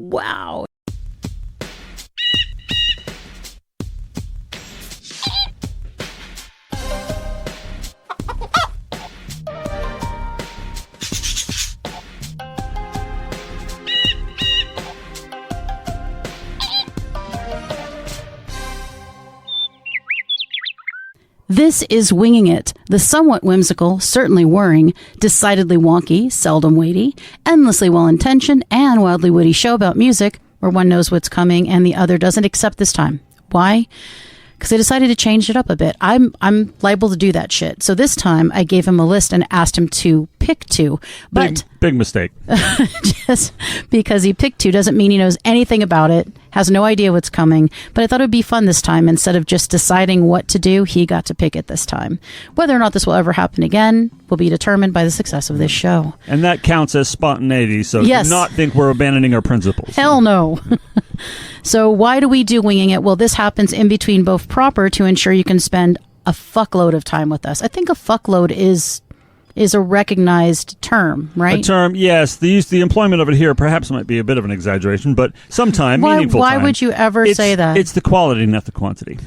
Wow. This is Winging It, the somewhat whimsical, certainly whirring, decidedly wonky, seldom weighty, endlessly well-intentioned, and wildly witty show about music where one knows what's coming and the other doesn't, except this time. Why? Because I decided to change it up a bit. I'm liable to do that shit. So this time I gave him a list and asked him to pick two. But big mistake. Just because he picked two doesn't mean he knows anything about it, has no idea what's coming. But I thought it would be fun this time. Instead of just deciding what to do, he got to pick it this time. Whether or not this will ever happen again will be determined by the success of this show. And that counts as spontaneity, so yes. Do not think we're abandoning our principles. Hell no. So why do we do Winging It? Well, this happens in between both proper to ensure you can spend a fuckload of time with us. I think a fuckload is a recognized term, right? A term, yes. The employment of it here perhaps might be a bit of an exaggeration, but sometime meaningful why time. Would you ever say that? It's the quality, not the quantity.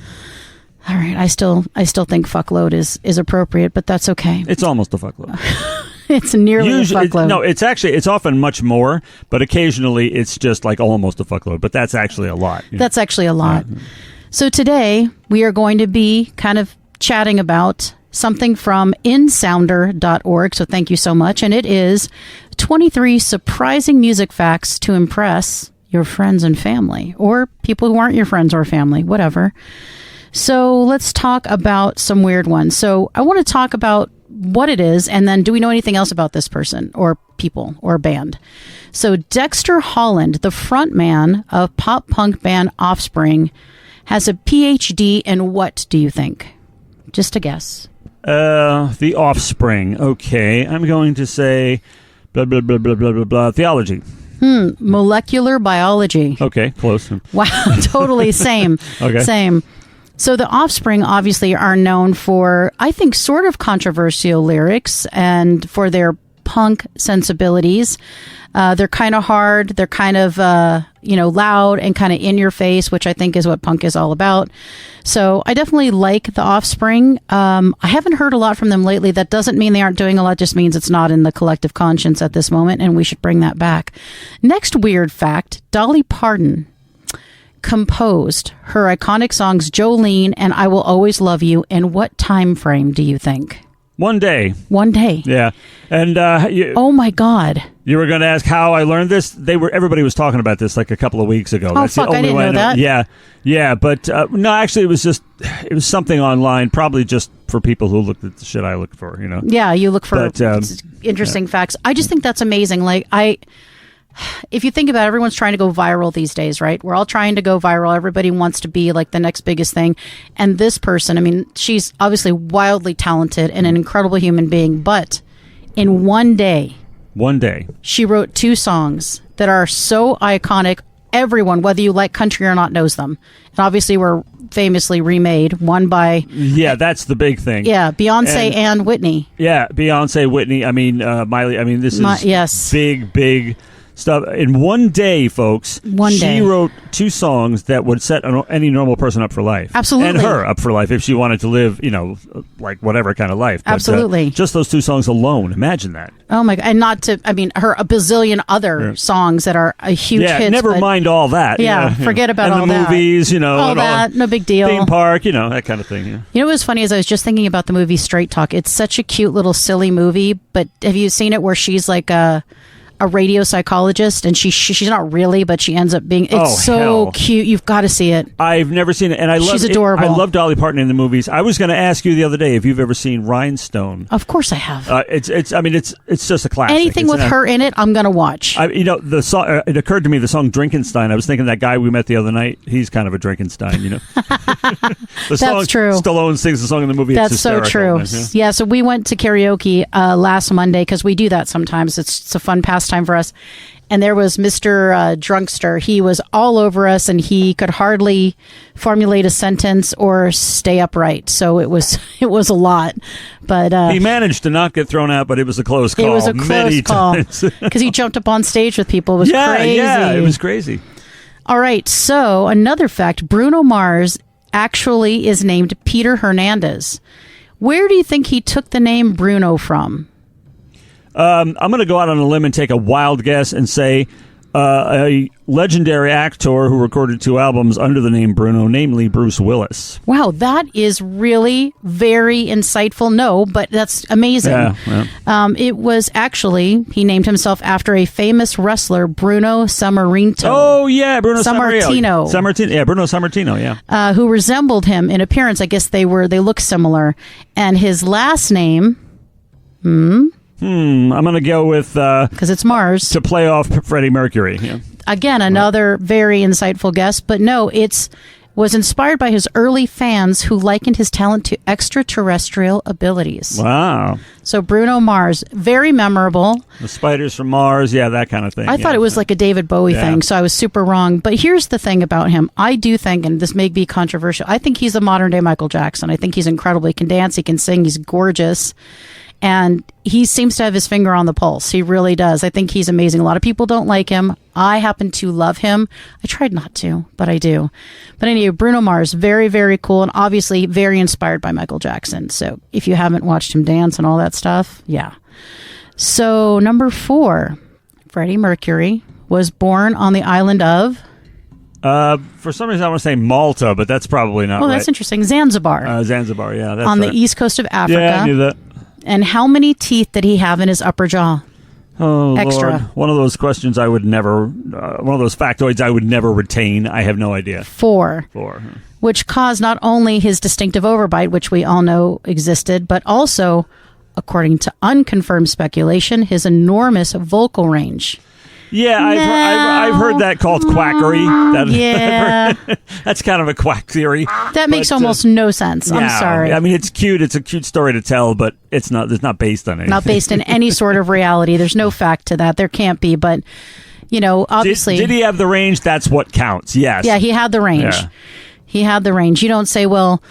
All right, I still think fuckload is appropriate, but that's okay. It's almost a fuckload. It's nearly a fuckload. It's often much more, but occasionally it's just like almost a fuckload. But that's actually a lot. That's actually a lot. So today we are going to be kind of chatting about something from insounder.org. So thank you so much. And it is 23 surprising music facts to impress your friends and family, or people who aren't your friends or family, whatever. So let's talk about some weird ones. So I want to talk about what it is, and then do we know anything else about this person or people or band? So Dexter Holland, the frontman of pop punk band Offspring, has a PhD in what, do you think? Just a guess. The Offspring. Okay, I'm going to say blah, blah, blah, blah, blah, blah, blah. Theology. Molecular biology. Okay, close. Wow, totally same. Okay. Same. So the Offspring obviously are known for, I think, sort of controversial lyrics and for their punk sensibilities. They're kind of hard. They're kind of, loud and kind of in your face, which I think is what punk is all about. So I definitely like the Offspring. I haven't heard a lot from them lately. That doesn't mean they aren't doing a lot, just means it's not in the collective conscience at this moment, and we should bring that back. Next weird fact, Dolly Parton composed her iconic songs Jolene and I Will Always Love You in what time frame do you think? One day. One day. Yeah. And oh my God. You were going to ask how I learned this? Everybody was talking about this like a couple of weeks ago. Oh, That's fuck, the I only didn't way know that. Yeah. Yeah, but no, actually it was something online, probably just for people who looked at the shit I look for, Yeah, you look for interesting facts. I just think that's amazing. Like if you think about it, everyone's trying to go viral these days, right? We're all trying to go viral. Everybody wants to be like the next biggest thing. And this person, I mean, she's obviously wildly talented and an incredible human being. But in one day, she wrote 2 songs that are so iconic. Everyone, whether you like country or not, knows them. And obviously were famously remade. One by... Yeah, that's the big thing. Yeah, Beyonce and Whitney. Yeah, Beyonce, Whitney. I mean, Miley. I mean, this is yes. big stuff. In one day, folks, she wrote 2 songs that would set any normal person up for life. Absolutely. And her up for life if she wanted to live, like whatever kind of life. But, absolutely. Just those 2 songs alone. Imagine that. Oh my God. And her a bazillion other songs that are a huge hit. Never mind all that. Yeah, forget about all that. And the movies, all that, no big deal. Theme park, that kind of thing. Yeah. You know what's funny is I was just thinking about the movie Straight Talk. It's such a cute little silly movie, but have you seen it where she's like a radio psychologist, and she's not really, but she ends up being. It's so cute. You've got to see it. I've never seen it, and she's adorable. I love Dolly Parton in the movies. I was going to ask you the other day if you've ever seen Rhinestone. Of course, I have. It's just a classic. Anything with her in it, I'm going to watch. The song. It occurred to me the song Drinkenstein. I was thinking that guy we met the other night. He's kind of a Drinkenstein. That's true. Stallone sings the song in the movie. That's so true. Yeah. So we went to karaoke last Monday because we do that sometimes. It's a fun pastime time for us. And there was Mr. Drunkster. He was all over us, and he could hardly formulate a sentence or stay upright. So it was a lot. But he managed to not get thrown out, but it was a close call. It was a close call because he jumped up on stage with people. It was crazy. Yeah, it was crazy. All right. So another fact: Bruno Mars actually is named Peter Hernandez. Where do you think he took the name Bruno from? I'm going to go out on a limb and take a wild guess and say a legendary actor who recorded 2 albums under the name Bruno, namely Bruce Willis. Wow, that is really very insightful. No, but that's amazing. Yeah. It was actually, he named himself after a famous wrestler, Bruno Sammartino. Oh, yeah, Bruno Sammartino. Yeah, Bruno Sammartino, yeah. Who resembled him in appearance. I guess they look similar. And his last name... I'm going to go with... Because it's Mars. To play off Freddie Mercury. Yeah. Again, another very insightful guess. But no, was inspired by his early fans who likened his talent to extraterrestrial abilities. Wow. So Bruno Mars, very memorable. The spiders from Mars, yeah, that kind of thing. I thought it was like a David Bowie thing, so I was super wrong. But here's the thing about him. I do think, and this may be controversial, I think he's a modern-day Michael Jackson. I think he's incredible. He can dance, he can sing, he's gorgeous. And he seems to have his finger on the pulse. He really does. I think he's amazing. A lot of people don't like him. I happen to love him. I tried not to, but I do. But anyway, Bruno Mars, very, very cool. And obviously very inspired by Michael Jackson. So if you haven't watched him dance and all that stuff, yeah. So number 4, Freddie Mercury was born on the island of... for some reason, I want to say Malta, but that's probably not right. Oh, that's interesting. Zanzibar. Zanzibar, yeah. That's on right. the east coast of Africa. Yeah, I knew that. And how many teeth did he have in his upper jaw? Oh, extra. Lord. One of those questions I would never, one of those factoids I would never retain. I have no idea. 4. 4. Which caused not only his distinctive overbite, which we all know existed, but also, according to unconfirmed speculation, his enormous vocal range. Yeah, I've heard that called quackery. Yeah. That's kind of a quack theory. That makes almost no sense. I'm sorry. I mean, it's cute. It's a cute story to tell, but it's not based on anything. Not based in any sort of reality. There's no fact to that. There can't be, but, obviously. Did he have the range? That's what counts, yes. Yeah, he had the range. Yeah. He had the range. You don't say, well,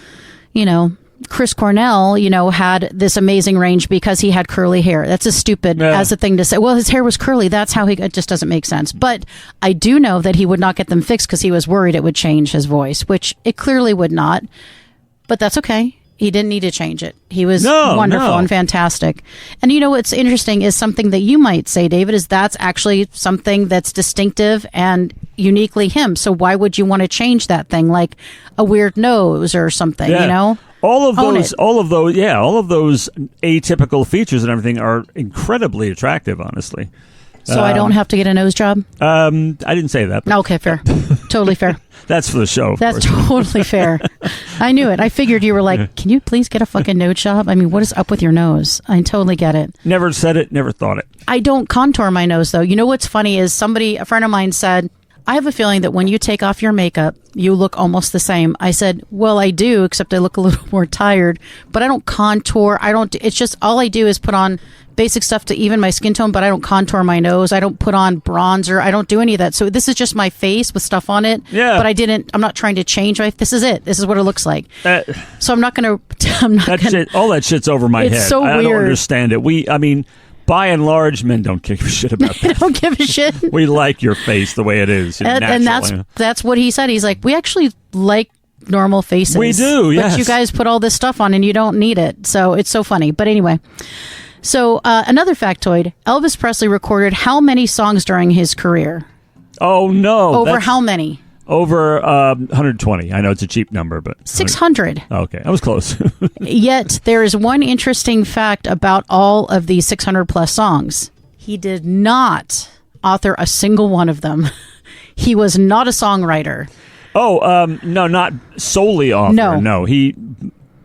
Chris Cornell, had this amazing range because he had curly hair. That's as stupid as a thing to say. Well, his hair was curly. That's how it just doesn't make sense. But I do know that he would not get them fixed because he was worried it would change his voice, which it clearly would not. But that's okay. He didn't need to change it. He was wonderful and fantastic. And what's interesting is something that you might say, David, is that's actually something that's distinctive and uniquely him. So why would you want to change that thing, like a weird nose or something, All of those atypical features and everything are incredibly attractive, honestly. So I don't have to get a nose job? I didn't say that. Okay, fair. Totally fair. That's for the show. That's totally fair. I knew it. I figured you were like, can you please get a fucking nose job? I mean, what is up with your nose? I totally get it. Never said it, never thought it. I don't contour my nose, though. You know what's funny is a friend of mine said, I have a feeling that when you take off your makeup, you look almost the same. I said, well, I do, except I look a little more tired, but I don't contour. It's just all I do is put on basic stuff to even my skin tone, but I don't contour my nose. I don't put on bronzer. I don't do any of that. So this is just my face with stuff on it. Yeah. But I'm not trying to change this is it. This is what it looks like. So I'm not going to, all that shit's over my head. It's so I weird. don't understand it. By and large, men don't give a shit about that. They don't give a shit. We like your face the way it is. And that's what he said. He's like, we actually like normal faces. We do, yes. But you guys put all this stuff on and you don't need it. So it's so funny. But anyway. So another factoid, Elvis Presley recorded how many songs during his career? Oh, no. Over how many? Over 120. I know it's a cheap number, but 600. Okay, I was close. Yet there is one interesting fact about all of these 600 plus songs. He did not author a single one of them. He was not a songwriter. Oh, no, not solely author. No, he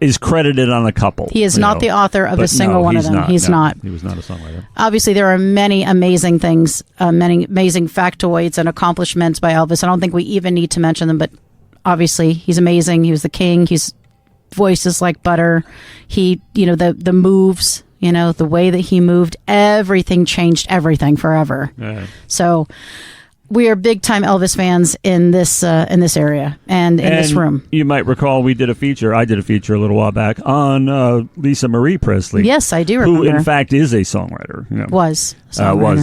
is credited on a couple. He is not the author of a single one of them. He's not. He was not a songwriter. Obviously, there are many amazing things, many amazing factoids and accomplishments by Elvis. I don't think we even need to mention them, but obviously, he's amazing. He was the king. His voice is like butter. He, the moves, You know, the way that he moved, everything changed everything forever. Yeah. So we are big time Elvis fans in this area and in this room. You might recall I did a feature a little while back on Lisa Marie Presley. Yes, I do remember. Who, in fact, is a songwriter. You know. Was,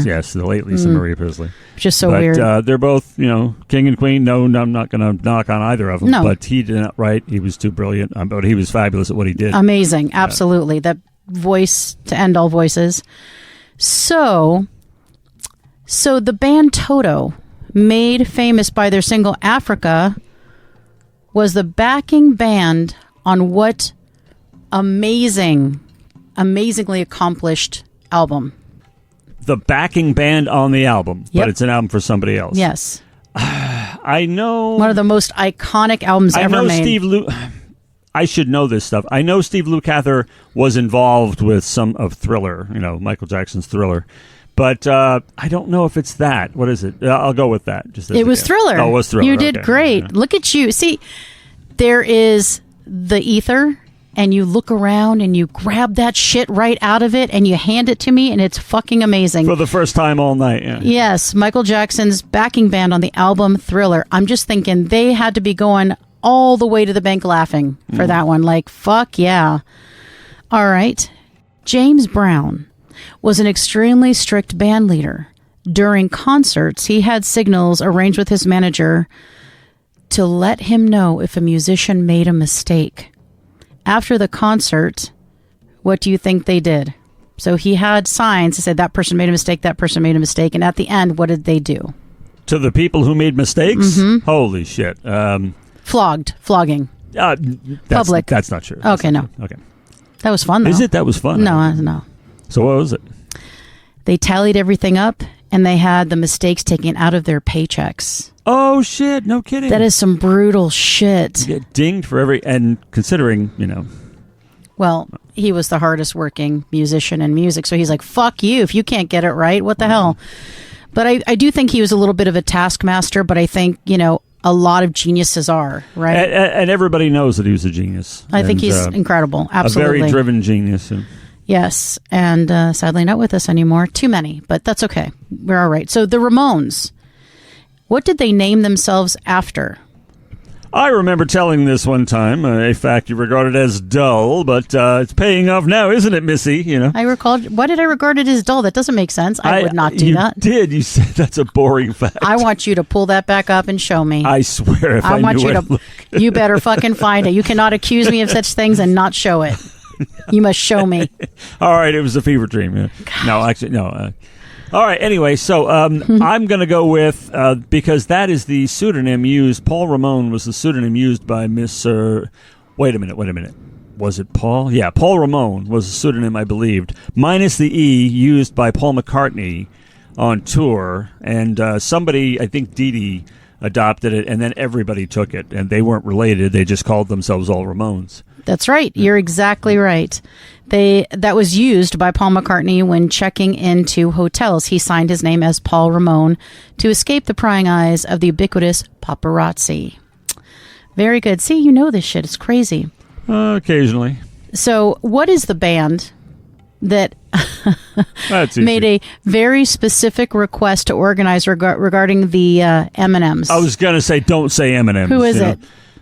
yes, the late Lisa Marie Presley. Just so weird. They're both, king and queen. No, I'm not going to knock on either of them. No. But he did not write. He was too brilliant. But he was fabulous at what he did. Amazing. Absolutely. That voice to end all voices. So the band Toto, made famous by their single Africa, was the backing band on what amazingly accomplished album? The backing band on the album, Yep. but it's an album for somebody else. Yes. I know. One of the most iconic albums ever made. I should know this stuff. I know Steve Lukather was involved with some of Thriller, Michael Jackson's Thriller. But I don't know if it's that. What is it? I'll go with that. It was Thriller. Oh, it was Thriller. You did great. Yeah. Look at you. See, there is the ether, and you look around and you grab that shit right out of it and you hand it to me, and it's fucking amazing. For the first time all night, yeah. Yes, Michael Jackson's backing band on the album Thriller. I'm just thinking they had to be going all the way to the bank laughing for that one. Like, fuck yeah. All right. James Brown was an extremely strict band leader. During concerts, he had signals arranged with his manager to let him know if a musician made a mistake. After the concert, what do you think they did? So he had signs that said that person made a mistake, that person made a mistake. And at the end, what did they do? To the people who made mistakes? Holy shit. Flogging. Public. That's not true. Okay, no. Okay. That was fun, though. Is it? That was fun. No. So what was it? They tallied everything up, and they had the mistakes taken out of their paychecks. Oh, shit. No kidding. That is some brutal shit. You get dinged for and considering, Well, he was the hardest working musician in music, so he's like, fuck you. If you can't get it right, what the hell? But I do think he was a little bit of a taskmaster, but I think, a lot of geniuses are, right? And everybody knows that he was a genius. I think he's incredible. Absolutely. A very driven genius. Yes, and sadly not with us anymore. Too many, but that's okay. We're all right. So the Ramones, what did they name themselves after? I remember telling this one time, a fact you regarded as dull, but it's paying off now, isn't it, Missy? Why did I regard it as dull? That doesn't make sense. I would not do that. You did. You said that's a boring fact. I want you to pull that back up and show me. I swear, if I want knew you to. You better fucking find it. You cannot accuse me of such things and not show it. You must show me. All right, it was a fever dream. Yeah. No, actually, no. All right, anyway, so I'm going to go with, because that is the pseudonym used, Paul Ramone was the pseudonym used by Miss, wait a minute. Was it Paul? Yeah, Paul Ramone was a pseudonym, I believed, minus the E, used by Paul McCartney on tour, and somebody, I think Dee Dee, adopted it, and then everybody took it, and they weren't related, they just called themselves all Ramones. That's right. You're exactly right. That was used by Paul McCartney when checking into hotels. He signed his name as Paul Ramone to escape the prying eyes of the ubiquitous paparazzi. Very good. See, you know this shit. It's crazy. Occasionally. So what is the band that made a very specific request to organize regarding the M&Ms? I was going to say, don't say M&Ms. Who is it?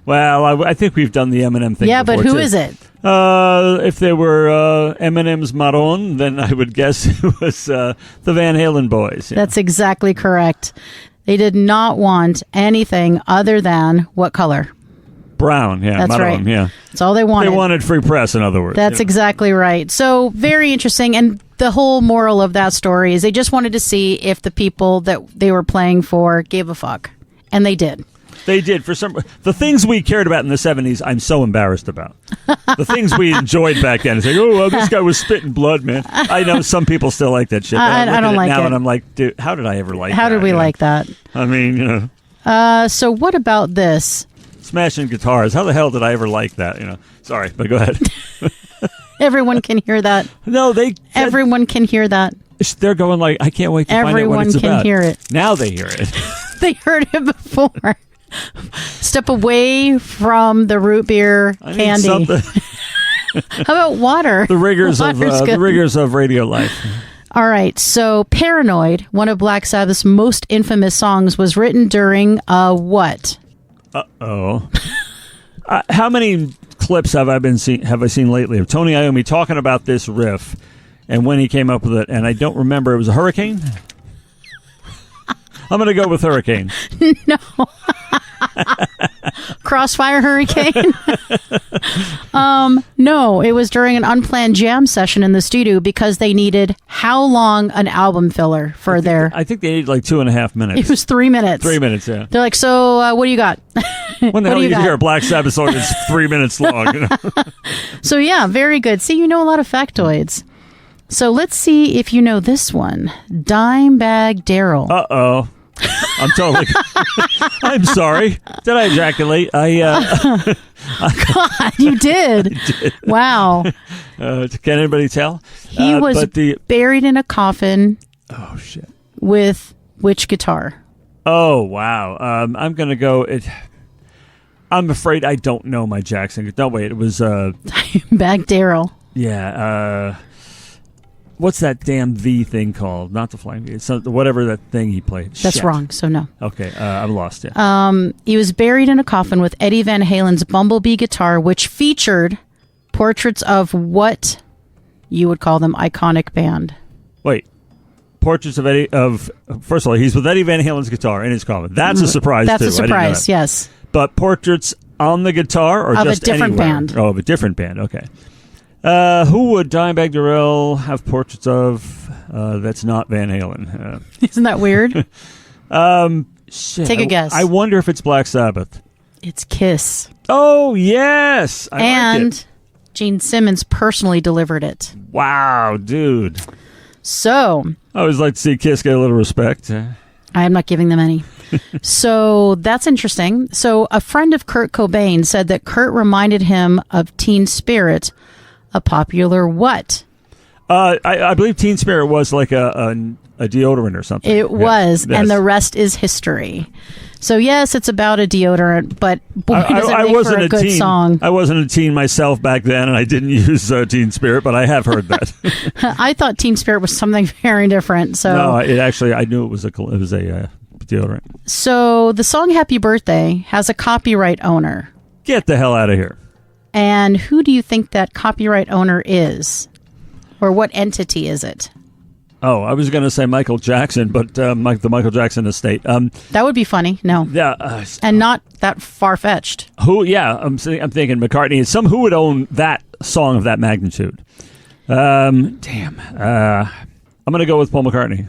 Well, I think we've done the M&M thing Yeah, before, but who too. is it? If there were M&M's Marron, then I would guess it was the Van Halen boys. Yeah. That's exactly correct. They did not want anything other than what color? Brown, yeah. That's Marron, right. yeah. That's all they wanted. They wanted free press, in other words. That's exactly right. So very interesting. And the whole moral of that story is they just wanted to see if the people that they were playing for gave a fuck. And they did. They did. The things we cared about in the 70s, I'm so embarrassed about. The things we enjoyed back then. It's like, oh, well, this guy was spitting blood, man. I know some people still like that shit. I don't like now it. And I'm like, dude, how did I ever like that? How did we like that? I mean, So what about this? Smashing guitars. How the hell did I ever like that? Sorry, but go ahead. Everyone can hear that. No, Everyone can hear that. They're going like, I can't wait to find out what Everyone it's can about. hear it. Now they hear it. They heard it before. Step away from the root beer candy. How about water? The rigors of radio life. All right. So Paranoid, one of Black Sabbath's most infamous songs, was written during what? Uh-oh. How many clips have I seen lately of Tony Iommi talking about this riff and when he came up with it? And I don't remember. It was a hurricane? I'm going to go with hurricane. No. Crossfire Hurricane? No, it was during an unplanned jam session in the studio because they needed how long an album filler for I think they needed like 2.5 minutes. It was 3 minutes. 3 minutes, yeah. They're like, so what do you got? When the hell you hear a Black Sabbath song that's 3 minutes long? You know? So yeah, very good. See, you know a lot of factoids. So let's see if you know this one. Dimebag Darrell. Uh-oh. I'm totally... I'm sorry. Did I ejaculate? God, you did. I did. Wow. Can anybody tell? He was buried in a coffin. Oh, shit. With which guitar? Oh, wow. I'm going to go... I'm afraid I don't know my Jackson. No, wait. It was... Bag Darrell. Yeah. What's that damn V thing called? Not the flying V. It's whatever that thing he played. That's Shit. wrong, so no. Okay, I'm lost, yeah. He was buried in a coffin with Eddie Van Halen's Bumblebee guitar, which featured portraits of what you would call them iconic band. Wait. Portraits of Eddie... First of all, he's with Eddie Van Halen's guitar in his coffin. That's a surprise, That's too. a surprise, yes. But portraits on the guitar or of just a different anywhere? Band. Oh, of a different band, okay. Who would Dimebag Darrell have portraits of that's not Van Halen? Isn't that weird? Shit. Take a guess. I wonder if it's Black Sabbath. It's Kiss. Oh, yes. I like it. Gene Simmons personally delivered it. Wow, dude. So... I always like to see Kiss get a little respect. I am not giving them any. So that's interesting. So a friend of Kurt Cobain said that Kurt reminded him of Teen Spirit, a popular what? I believe Teen Spirit was like a deodorant or something. It was, yes. And the rest is history. So yes, it's about a deodorant, but boy, does it make for a good song. I wasn't a teen myself back then, and I didn't use Teen Spirit, but I have heard that. I thought Teen Spirit was something very different. So no, I knew it was a deodorant. So the song "Happy Birthday" has a copyright owner. Get the hell out of here! And who do you think that copyright owner is, or what entity is it? Oh, I was going to say Michael Jackson, but the Michael Jackson estate. That would be funny. No. Yeah. And not that far-fetched. Who? Yeah, I'm thinking McCartney. Who would own that song of that magnitude? I'm going to go with Paul McCartney.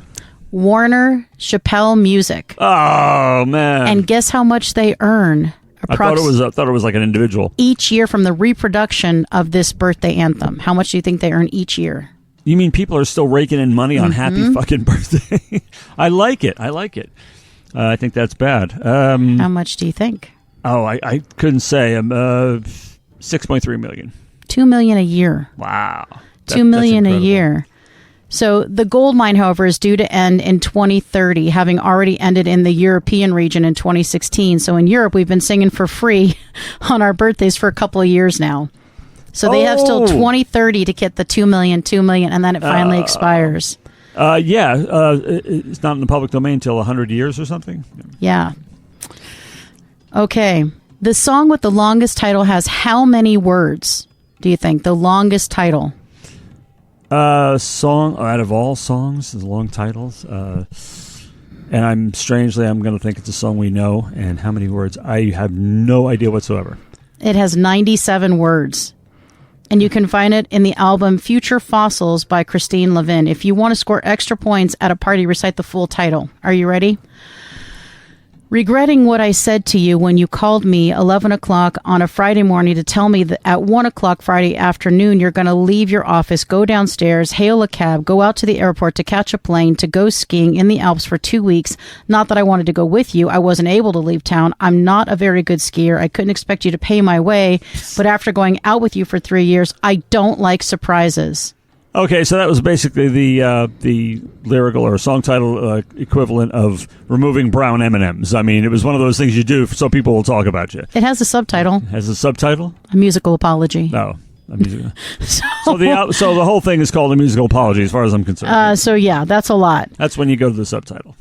Warner Chappell Music. Oh, man. And guess how much they earn? I thought it was like an individual. Each year from the reproduction of this birthday anthem. How much do you think they earn each year? You mean people are still raking in money on Happy fucking Birthday? I like it. I think that's bad. How much do you think? Oh, I couldn't say. $6.3 million. $2 million a year. Wow. $2 million a year. So the gold mine, however, is due to end in 2030, having already ended in the European region in 2016. So in Europe, we've been singing for free on our birthdays for a couple of years now. So they have still 2030 to get the 2 million, and then it finally expires. It's not in the public domain until 100 years or something. Yeah. Okay. The song with the longest title has how many words, do you think? The longest title. Song out of all songs, the long titles. And I'm going to think it's a song we know. And how many words? I have no idea whatsoever. It has 97 words. And you can find it in the album Future Fossils by Christine Levin. If you want to score extra points at a party, recite the full title. Are you ready? Regretting what I said to you when you called me 11 o'clock on a Friday morning to tell me that at 1 o'clock Friday afternoon you're going to leave your office, go downstairs, hail a cab, go out to the airport to catch a plane, to go skiing in the Alps for 2 weeks. Not that I wanted to go with you. I wasn't able to leave town. I'm not a very good skier. I couldn't expect you to pay my way. But after going out with you for 3 years, I don't like surprises. Okay, so that was basically the lyrical or song title equivalent of removing brown M&Ms. I mean, it was one of those things you do so people will talk about you. It has a subtitle. Has a subtitle? A musical apology. Oh. a musical. So the whole thing is called a musical apology, as far as I'm concerned. So yeah, that's a lot. That's when you go to the subtitle.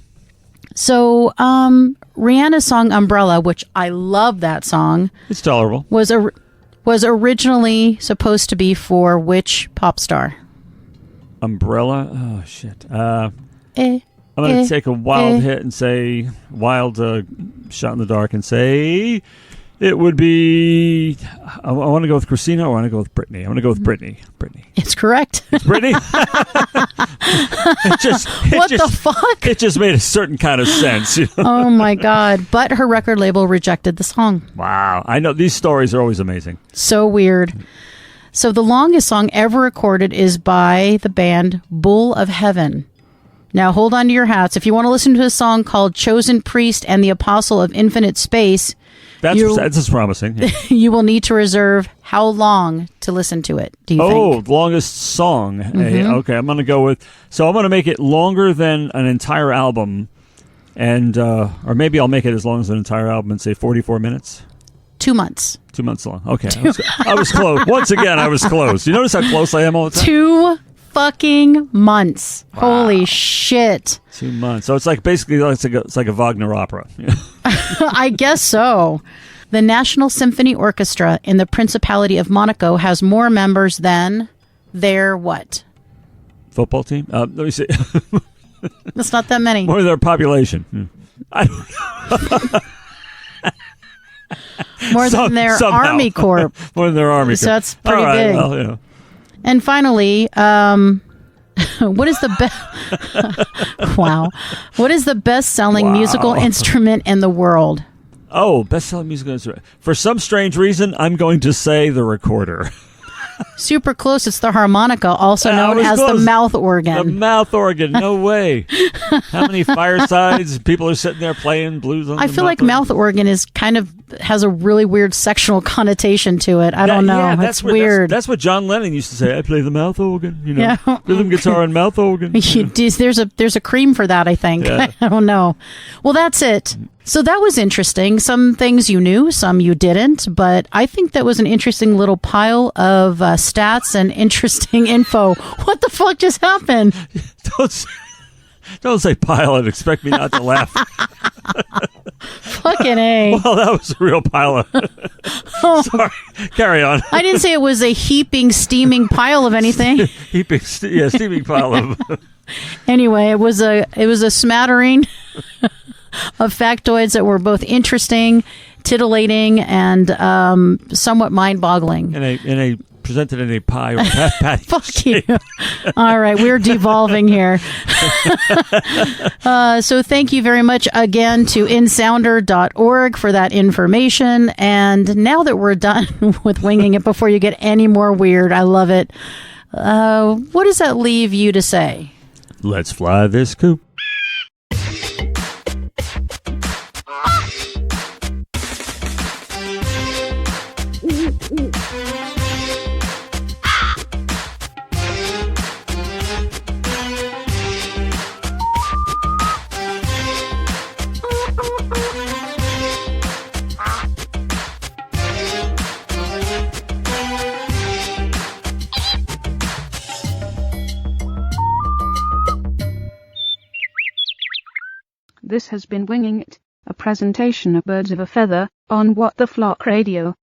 So Rihanna's song "Umbrella," which I love that song, It's tolerable. was originally supposed to be for which pop star? Umbrella. Oh shit. I'm Eh, going to take a wild eh. hit and say wild shot in the dark and say it would be. I want to go with Christina or I want to go with Britney. I'm going to go with Britney. Britney. It's correct. Britney. What the fuck? It just made a certain kind of sense. You know? Oh my God. But her record label rejected the song. Wow. I know these stories are always amazing. So weird. So the longest song ever recorded is by the band Bull of Heaven. Now hold on to your hats. If you want to listen to a song called Chosen Priest and the Apostle of Infinite Space, That's promising. Yeah. you will need to reserve how long to listen to it, do you think? Longest song. Hey, okay, I'm going to go with... So I'm going to make it longer than an entire album. And or maybe I'll make it as long as an entire album and say 44 minutes. 2 months. 2 months long. Okay. I was close. Once again, I was close. You notice how close I am all the time? 2 fucking months. Wow. Holy shit. 2 months. So it's like basically it's like a Wagner opera. I guess so. The National Symphony Orchestra in the Principality of Monaco has more members than their what? Football team? Let me see. That's not that many. More than their population. I don't know. More than their Army Corps. More than their Army Corps. So that's pretty big. Well, you know. And finally, what is the best? Wow, what is the best-selling musical instrument in the world? Oh, best-selling musical instrument. For some strange reason, I'm going to say the recorder. Super close. It's the harmonica, also known as close. the mouth organ. The mouth organ. No way. How many firesides people are sitting there playing blues on? I feel like mouth organ is kind of has a really weird sexual connotation to it. I don't know. Yeah, that's weird. That's what John Lennon used to say. I play the mouth organ. You know, rhythm guitar and mouth organ. There's a cream for that, I think. Yeah. I don't know. Well, that's it. So that was interesting. Some things you knew, some you didn't, but I think that was an interesting little pile of stats and interesting info. What the fuck just happened? Don't say pile and expect me not to laugh. Fucking A. Well, that was a real pile of... Sorry. Carry on. I didn't say it was a heaping, steaming pile of anything. Steaming pile of... Anyway, it was a smattering of factoids that were both interesting, titillating, and somewhat mind-boggling. Presented in a pie or patty. Fuck you. All right, we're devolving here. So thank you very much again to insounder.org for that information. And now that we're done with winging it before you get any more weird, I love it. What does that leave you to say? Let's fly this coop. This has been Winging It, a presentation of Birds of a Feather on What the Flock Radio.